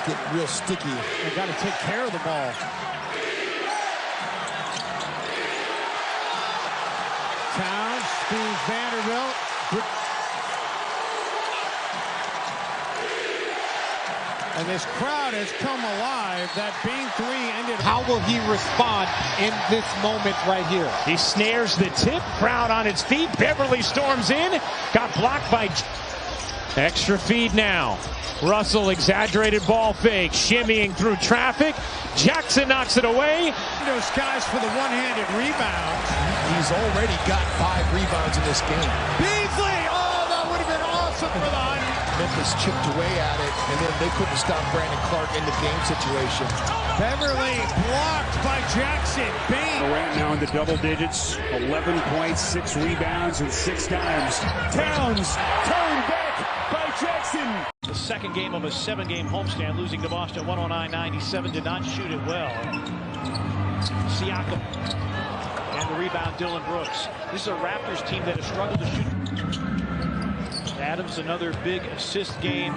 getting real sticky. They got to take care of the ball. Towns, Steve Vanderbilt. And this crowd has come alive. That Bing three ended. How will he respond in this moment right here? He snares the tip. Crowd on its feet. Beverly storms in. Got blocked by... Extra feed now. Russell, exaggerated ball fake. Shimmying through traffic. Jackson knocks it away. Those guys for the one-handed rebound. He's already got 5 rebounds in this game. Beasley! Oh, that would have been awesome for the Hunt. Memphis chipped away at it, and then they couldn't stop Brandon Clark in the game situation. Beverly blocked by Jackson. Bing. Durant now in the double digits. 11 points, 6 rebounds, and 6 times. Towns turned back by Jackson. The second game of a 7-game homestand, losing to Boston 109-97, did not shoot it well. Siakam and the rebound, Dylan Brooks. This is a Raptors team that has struggled to shoot. Adams, another big assist game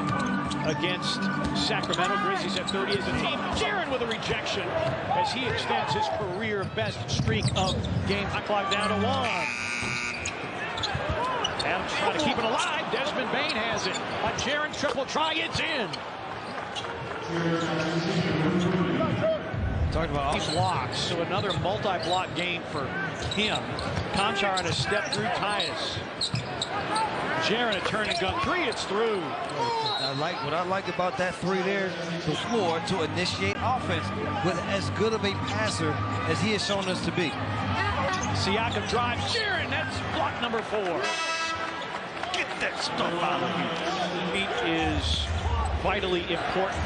against Sacramento. Grizzlies at 30 as a team. Jaren with a rejection as he extends his career best streak of game clock down to 1. Adams trying to keep it alive. Desmond Bain has it. A Jaren triple try. It's in. Talking about these blocks, so another multi-block game for him. Conchar on a step through Tyus. Jaren a turn and gun three. It's through. What I like about that three there, the floor to initiate offense with as good of a passer as he has shown us to be. Siakam drives. Jaren, that's block number 4. Get that stuff out of you. It is vitally important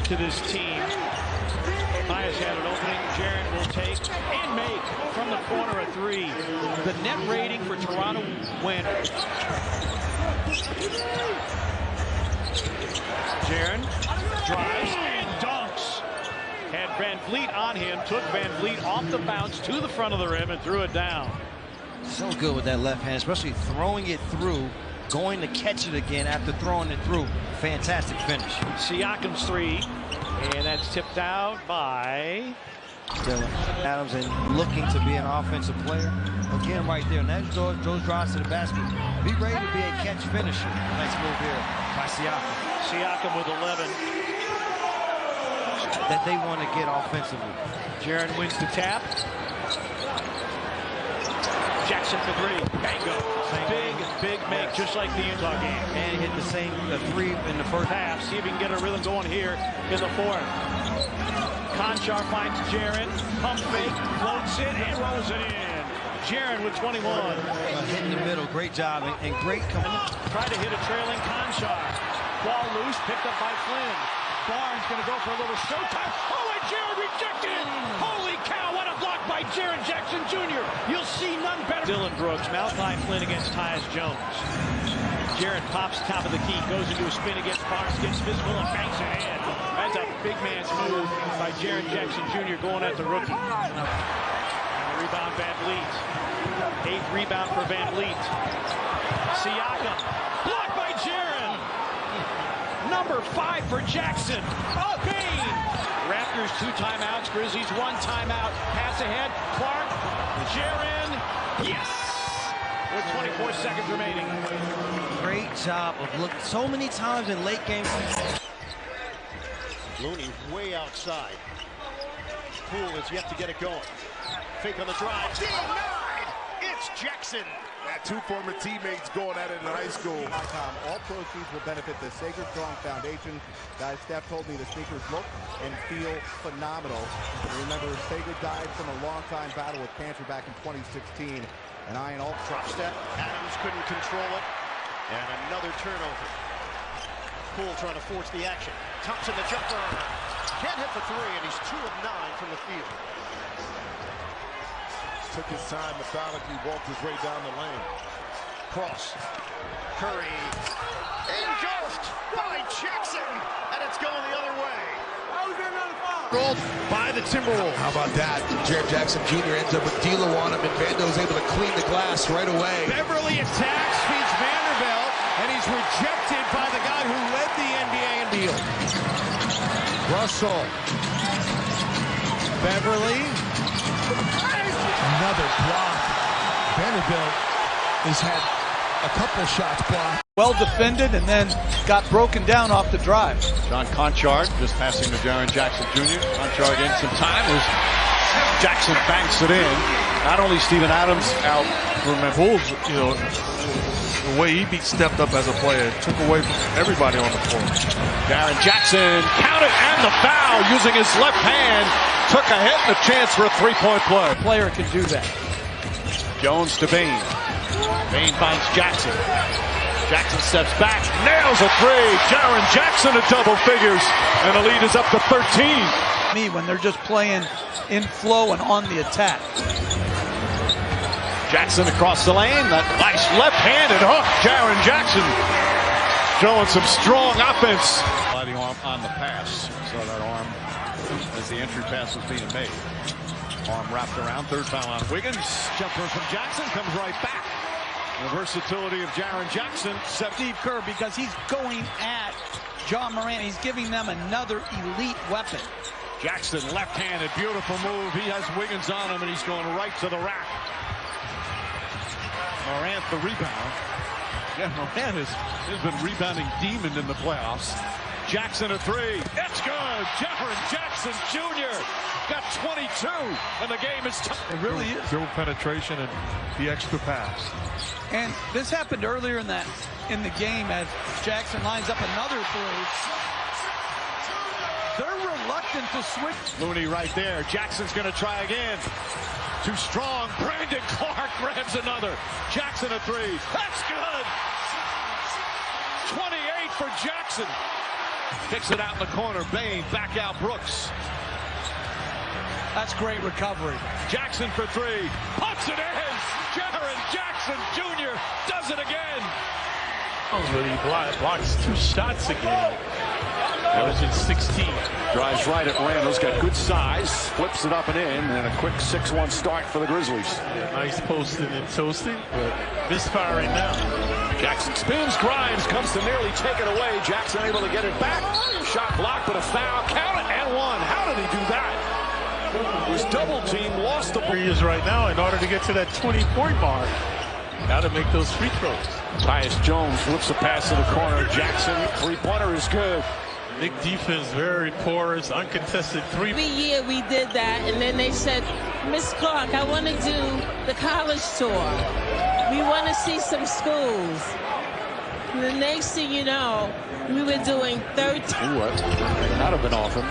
to this team. Tyus had an opening. Jaren will take and make from the corner a 3. The net rating for Toronto when Jaren drives and dunks. Had Van Vliet on him, took Van Vliet off the bounce to the front of the rim and threw it down. So good with that left hand, especially throwing it through, going to catch it again after throwing it through. Fantastic finish. Siakam's 3, and that's tipped out by Dylan Adams, and looking to be an offensive player. Again, right there, and that those drives to the basket. Be ready to be a catch finisher. Nice move here by Siakam. Siakam with 11. That they want to get offensively. Jaren wins the tap. Jackson for 3. Bango. Big make, just like the Utah game. And he hit the same 3 in the first half. See if he can get a rhythm going here in the 4th. Conchar finds Jaren. Pump fake, floats it, and rolls it in. Jaren with 21. Hit in the middle. Great job and great coming. Tried to hit a trailing Conchar. Ball loose, picked up by Flynn. Barnes going to go for a little showtime. Oh, and Jaren rejected! Holy cow, what a block by Jaren Jackson Jr. You'll see none better. Dylan Brooks, Malachi Flynn against Tyus Jones. Jaren pops top of the key, goes into a spin against Barnes, gets physical and banks it in. That's a big man's move by Jaren Jackson Jr. going at the rookie. Rebound Van Vliet. 8th rebound for Van Vliet. Siakam, blocked by Jaren. Number 5 for Jackson. Oh, Bain. Raptors 2 timeouts. Grizzlies 1 timeout. Pass ahead. Clark. Jaren. Yes. With 24 seconds remaining. Great job of looking so many times in late games. Looney way outside. Poole is yet to get it going. Fake on the drive. Denied. It's Jackson. That 2 former teammates going at it in high school. All proceeds will benefit the Sacred Strong Foundation. Guys, Steph told me the sneakers look and feel phenomenal. Remember, Sacred died from a long-time battle with cancer back in 2016. And Ian Alt drop step. Adams couldn't control it. And another turnover. Poole trying to force the action. Thompson the jumper. Can't hit the 3, and he's 2 of 9 from the field. Took his time, methodically walked his way down the lane. Cross. Curry. Engulfed by Jackson. And it's going the other way. Rolled by the Timberwolves. How about that? Jaren Jackson Jr. ends up with D'Lo on him, and Vando's able to clean the glass right away. Beverly attacks, feeds Vanderbilt, and he's rejected by the guy who led the NBA in field. Russell. Beverly. Another block. Vanderbilt has had a couple shots blocked. Well defended and then got broken down off the drive. John Conchard just passing to Jaren Jackson Jr. Conchard in some time as Jackson banks it in. Not only Steven Adams out from Bulls, you know, the way he stepped up as a player, took away from everybody on the floor. Jaren Jackson counted and the foul using his left hand. Took a hit and a chance for a three-point play. A player can do that. Jones to Bain. Bain finds Jackson. Jackson steps back, nails a three. Jaren Jackson to double figures, and the lead is up to 13. When they're just playing in flow and on the attack. Jackson across the lane, that nice left-handed hook. Jaren Jackson showing some strong offense. Sliding on the pass. Saw that arm as the entry pass was being made. Arm wrapped around, third foul on Wiggins. Jumper from Jackson comes right back. The versatility of Jaren Jackson. Steve Kerr, because he's going at John Morant. He's giving them another elite weapon. Jackson left-handed, beautiful move. He has Wiggins on him, and he's going right to the rack. Morant the rebound. Yeah, Morant has been rebounding demon in the playoffs. Jackson a three. It's good. Jaren Jackson Jr. got 22, and the game is tough. It really is. Dribble penetration and the extra pass. And this happened earlier in the game as Jackson lines up another three. They're reluctant to switch. Looney right there. Jackson's going to try again. Too strong. Brandon Clark grabs another. Jackson a three. That's good. 28 for Jackson. Kicks it out in the corner. Bain back out Brooks. That's great recovery. Jackson for three. Puts it in. Jaren Jackson Jr. does it again. But he blocks 2 shots a game. Averaging 16. Drives right at Randall's got good size. Flips it up and in. And a quick 6-1 start for the Grizzlies. Yeah, nice posting and toasting, but misfiring now. Jackson spins. Grimes comes to nearly take it away. Jackson able to get it back. Shot blocked, but a foul. Count it and one. How did he do that? His double team lost the ball. He is right now in order to get to that 20-point mark. Got to make those free throws. Tyus Jones flips a pass to the corner. Jackson, three-pointer is good. Big defense, very porous, uncontested three. Every year we did that, and then they said, Miss Clark, I want to do the college tour. We want to see some schools. And the next thing you know, we were doing 13. That have been awesome.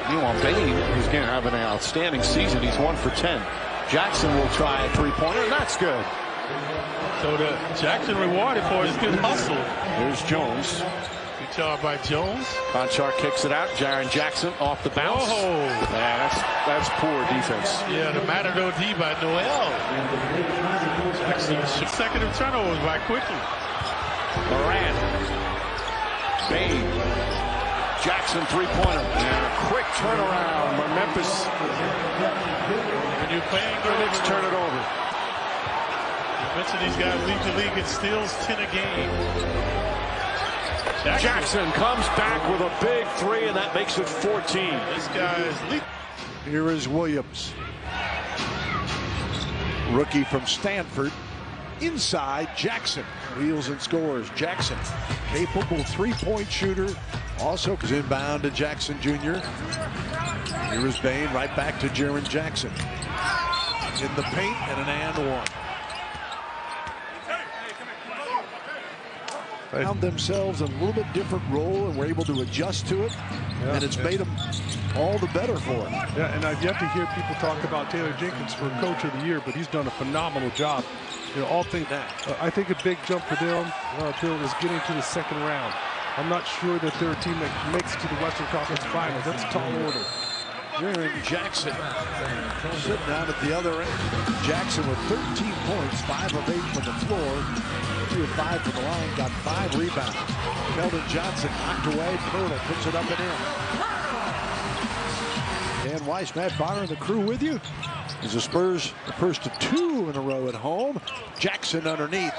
Meanwhile, Bain is going to have an outstanding season. He's 1 for 10. Jackson will try a three-pointer, and that's good. So the Jackson rewarded for his good hustle. There's Jones. Good job by Jones. Conchar kicks it out. Jaren Jackson off the bounce. Oh, yeah, that's poor defense. Yeah, the Matador D by Noel. Jackson consecutive turnovers by quickly. Morant. Bain. Jackson three-pointer. And a quick turnaround by Memphis. When you're playing Critics turn it over. You mentioned these guys lead the league in steals, 10 a game. Jackson comes back with a big three, and that makes it 14. This guy is lead. Here is Williams. Rookie from Stanford. Inside, Jackson wheels and scores. Jackson, capable three-point shooter, also inbound to Jackson Jr. Here is Bain, right back to Jaren Jackson. In the paint and an and one. Found themselves in a little bit different role and were able to adjust to it, and it's made them all the better for it. Yeah, and I've yet to hear people talk about Taylor Jenkins for Coach of the Year, but he's done a phenomenal job. You know, all things. I think a big jump for them, Bill, is getting to the second round. I'm not sure that they're a team that makes it to the Western Conference Finals. That's a tall order. Jaren Jackson sitting down at the other end. Jackson with 13 points, 5 of 8 from the floor, 2 of 5 from the line, got 5 rebounds. Keldon Johnson knocked away. Pirtle puts it up and in. Dan Weiss, Matt Bonner, and the crew with you. As the Spurs, the first of 2 in a row at home. Jackson underneath,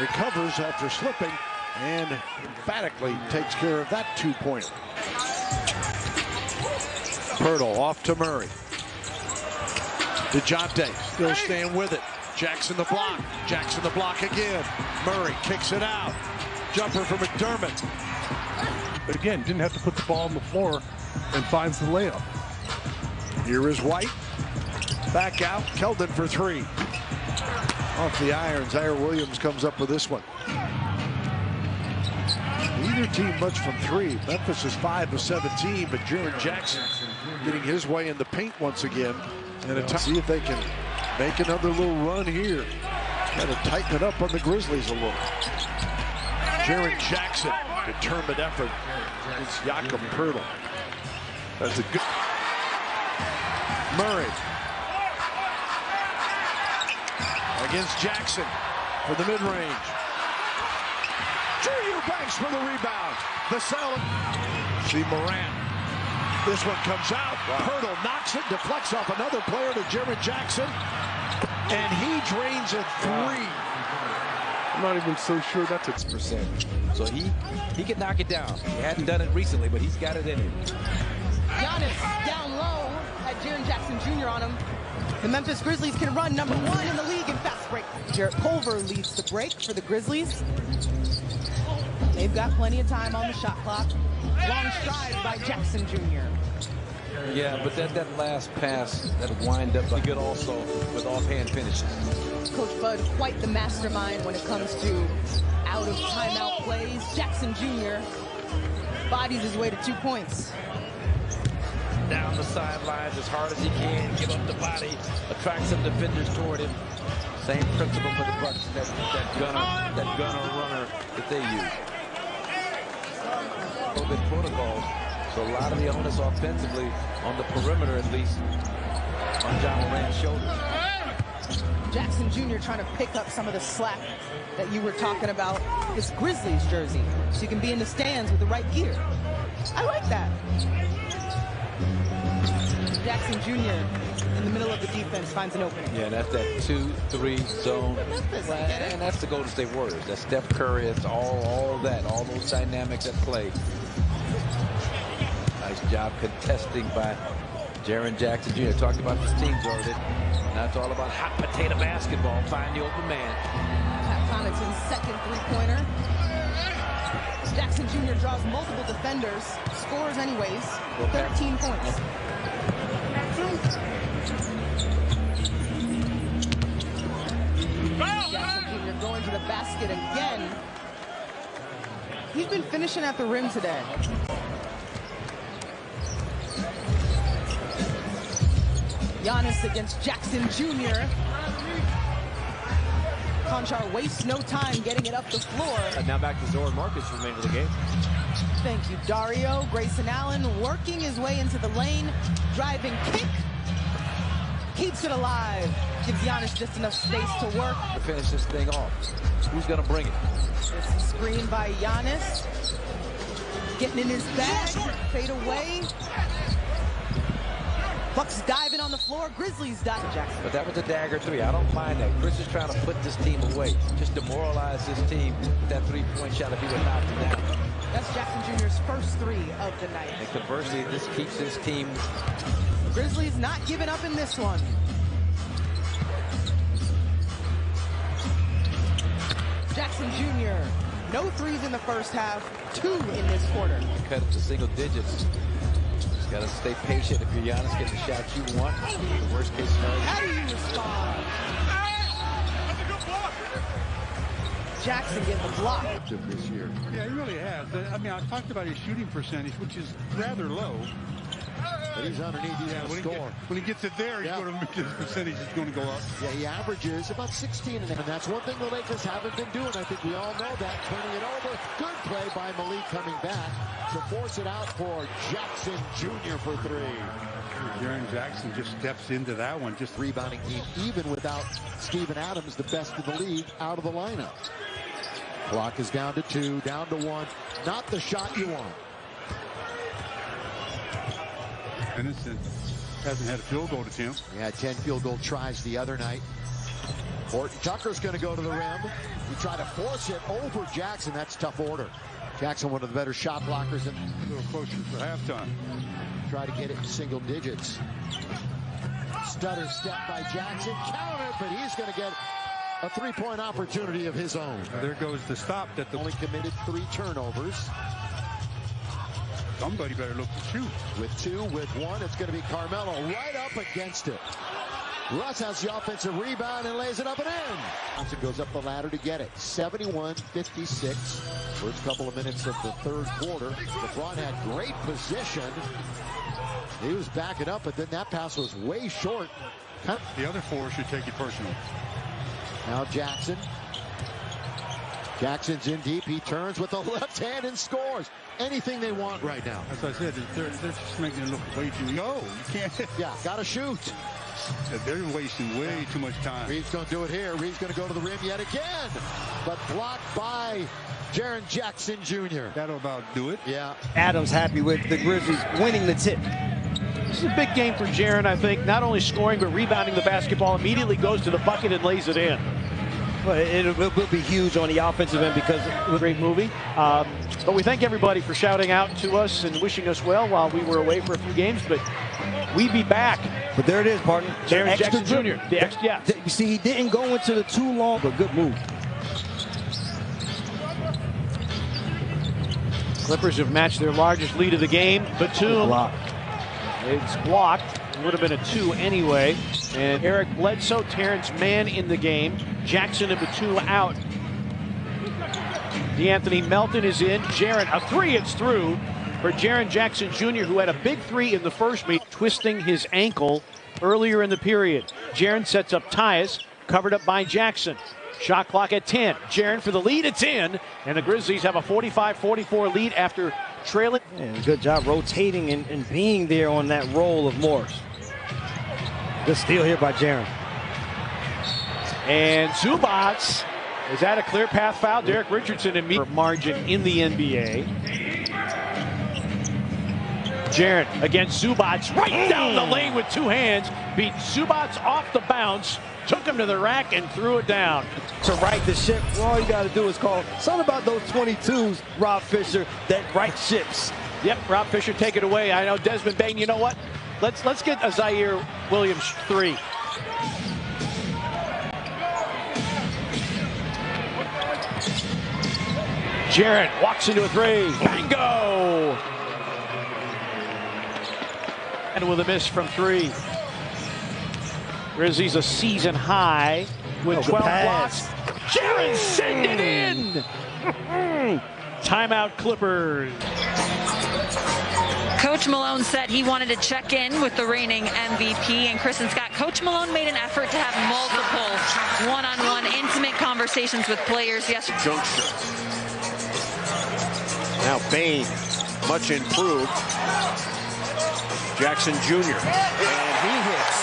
recovers after slipping, and emphatically takes care of that 2-pointer. Pirtle off to Murray. DeJounte still staying with it. Jackson the block. Jackson the block again. Murray kicks it out. Jumper from McDermott. But again, didn't have to put the ball on the floor and finds the layup. Here is White. Back out. Keldon for three. Off the iron. Zaire Williams comes up with this one. Neither team much from three. Memphis is 5 of 17, but Jaren Jackson getting his way in the paint once again. And see if they can make another little run here. Try to tighten it up on the Grizzlies a little. Jaren Jackson, determined effort against Jakob Pirtle. That's a good. Murray against Jackson for the mid-range. Drew Eubanks for the rebound. The cell. See Morant. This one comes out. Wow. Pirtle knocks it, deflects off another player to Jaren Jackson, and he drains a three. I'm not even so sure that's a percent. So he can knock it down. He hadn't done it recently, but he's got it in him. Giannis down low had Jaren Jackson Jr. on him. The Memphis Grizzlies can run number 1 in the league in fast break. Jarrett Culver leads the break for the Grizzlies. They've got plenty of time on the shot clock. Long stride by Jackson Jr. Yeah, but that last pass, that wind up good also with offhand finishes. Coach Bud, quite the mastermind when it comes to out of timeout plays. Jackson Jr. bodies his way to 2 points. Down the sidelines as hard as he can, give up the body, attract some defenders toward him. Same principle for the Bucks, that gunner runner that they use. A little bit protocols, so a lot of the onus offensively on the perimeter, at least on John Morant's shoulders. Jackson Jr. trying to pick up some of the slack that you were talking about. This Grizzlies jersey, so you can be in the stands with the right gear. I like that. Jackson Jr. in the middle of the defense finds an opening. Yeah, that's that 2-3 zone. And that's the Golden State Warriors. That's Steph Curry. It's all those dynamics at play. Nice job contesting by Jaren Jackson Jr. Talked about this team's already. Now it's all about hot potato basketball. Find the open man. Pat Connaughton's second three-pointer. Jackson Jr. draws multiple defenders, scores anyways, 13 points. Jackson Jr. going to the basket again. He's been finishing at the rim today. Giannis against Jackson Jr. Conchar wastes no time getting it up the floor. Now back to Zoran Marcus for the remainder of the game. Thank you, Dario. Grayson Allen working his way into the lane. Driving kick. Keeps it alive. Gives Giannis just enough space to work. To finish this thing off. Who's going to bring it? It's a screen by Giannis. Getting in his bag. Fade away. Bucks diving on the floor. Grizzlies dive. Jackson. But that was a dagger three. I don't mind that. Chris is trying to put this team away. Just demoralize this team with that three-point shot if he would knock it down. That's Jackson Jr.'s first three of the night. And conversely, this keeps his team. Grizzlies not giving up in this one. Jackson Jr. No threes in the first half. 2 in this quarter. Cut it to single digits. Just got to stay patient. If you're Giannis, get the shot you want. The worst case scenario. How do you respond? Jackson getting the block. This year. Yeah, he really has. I mean, I talked about his shooting percentage, which is rather low. But he's underneath, he's going to score. When he gets it there, his percentage is going to go up. Yeah, he averages about 16, and that's one thing the Lakers haven't been doing. I think we all know that. Turning it over. Good play by Malik coming back to force it out for Jackson Jr. for 3. Jaren Jackson just steps into that one. Just rebounding team, even without Steven Adams, the best in the league, out of the lineup. Clock is down to 2, down to 1. Not the shot you want. Innocent hasn't had a field goal attempt. He had 10 field goal tries the other night. Horton Tucker's going to go to the rim. He tried to force it over Jackson. That's tough order. Jackson, one of the better shot blockers. A little closer for halftime. try to get it in single digits. Stutter step by Jackson, countered, but he's going to get a three-point opportunity of his own. There goes the stop that the only committed 3 turnovers. Somebody better look to shoot. With 2, with 1, it's going to be Carmelo right up against it. Russ has the offensive rebound and lays it up and in. Johnson goes up the ladder to get it. 71-56. First couple of minutes of the third quarter. LeBron had great position. He was backing up, but then that pass was way short. The other 4 should take it personal. Now Jackson. Jackson's in deep. He turns with the left hand and scores. Anything they want right now. As I said, they're just making it look way too low. You can't. Yeah, got to shoot. They're wasting way too much time. Reed's going to do it here. Reed's going to go to the rim yet again. But blocked by Jaren Jackson Jr. That'll about do it. Yeah. Adams happy with the Grizzlies winning the tip. This is a big game for Jaren, I think. Not only scoring, but rebounding the basketball. Immediately goes to the bucket and lays it in. Well, it will be huge on the offensive end because it was a great movie. But we thank everybody for shouting out to us and wishing us well while we were away for a few games. But we be back. But there it is, partner. Jaren Jackson Jr. You see, he didn't go into the too long, but good move. Clippers have matched their largest lead of the game. Batum. It's blocked. It would have been a 2 anyway. And Eric Bledsoe, Terrence Mann in the game. Jackson and Batum out. DeAnthony Melton is in. Jaren, a 3, it's through for Jaren Jackson Jr., who had a big 3 in the first meet, twisting his ankle earlier in the period. Jaren sets up Tyus, covered up by Jackson. Shot clock at 10. Jaren for the lead, it's in. And the Grizzlies have a 45-44 lead after trailing. And good job rotating and being there on that roll of Morris. Good steal here by Jaren. And Zubac, is that a clear path foul? Derek Richardson in margin in the NBA. Jaren against Zubac, right down the lane with 2 hands. Beat Zubac off the bounce, took him to the rack and threw it down. To right the ship, all you got to do is call something about those 22s, Rob Fisher, that right ships. Yep, Rob Fisher, take it away. I know Desmond Bain, you know what? Let's get a Zaire Williams 3. Jaren walks into a 3. Bingo! And with a miss from 3. Grizzlies a season high with 12 blocks. Jaren sent it in! Timeout Clippers. Coach Malone said he wanted to check in with the reigning MVP and Chris and Scott. Coach Malone made an effort to have multiple one-on-one intimate conversations with players yesterday. Now Bain, much improved. Jackson Jr. And he hits.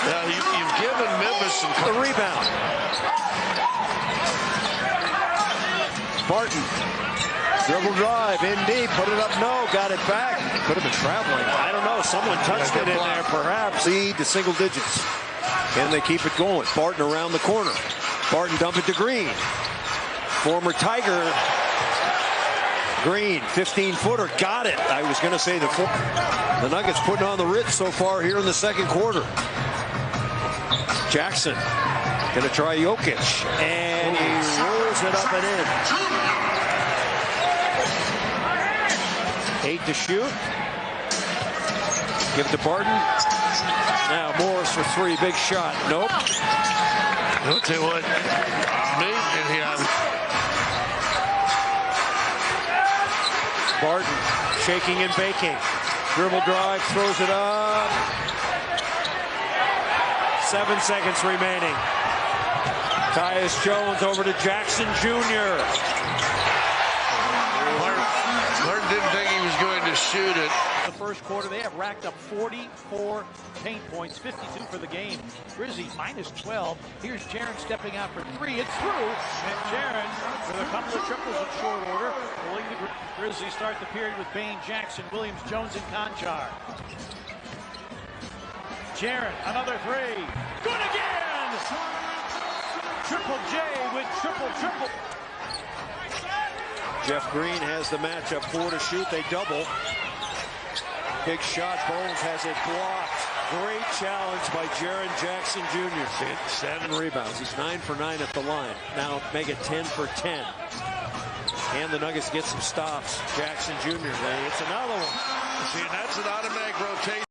Now you've given Memphis the rebound. Barton. Dribble drive, in deep, put it up, no, got it back. Could have been traveling. I don't know, someone touched it in there perhaps. Lead to single digits. Can they keep it going? Barton around the corner. Barton dump it to Green. Former Tiger. Green, 15-footer, got it. I was going to say the Nuggets putting on the Ritz so far here in the second quarter. Jackson going to try Jokic, and he rolls it up and in. 8 to shoot. Give it to Barton. Now Morris for 3, big shot. Nope. I'll tell you what, Barton shaking and baking. Dribble drive, throws it up. 7 seconds remaining. Tyus Jones over to Jackson Jr. Martin didn't think he was going to shoot it. The first quarter, they have racked up 44 paint points, 52 for the game. Grizzlies minus 12. Here's Jaren stepping out for 3. It's through. And Jaren with a couple of triples in short order. Pulling the Grizzlies start the period with Bain, Jackson, Williams, Jones, and Conchar. Jaren, another 3. Good again! Triple J with triple. Jeff Green has the matchup, 4 to shoot. They double. Big shot. Bones has it blocked. Great challenge by Jaren Jackson Jr. 7 rebounds. He's 9 for 9 at the line. Now make it 10 for 10. And the Nuggets get some stops. Jackson Jr. It's another one. See, that's an automatic rotation.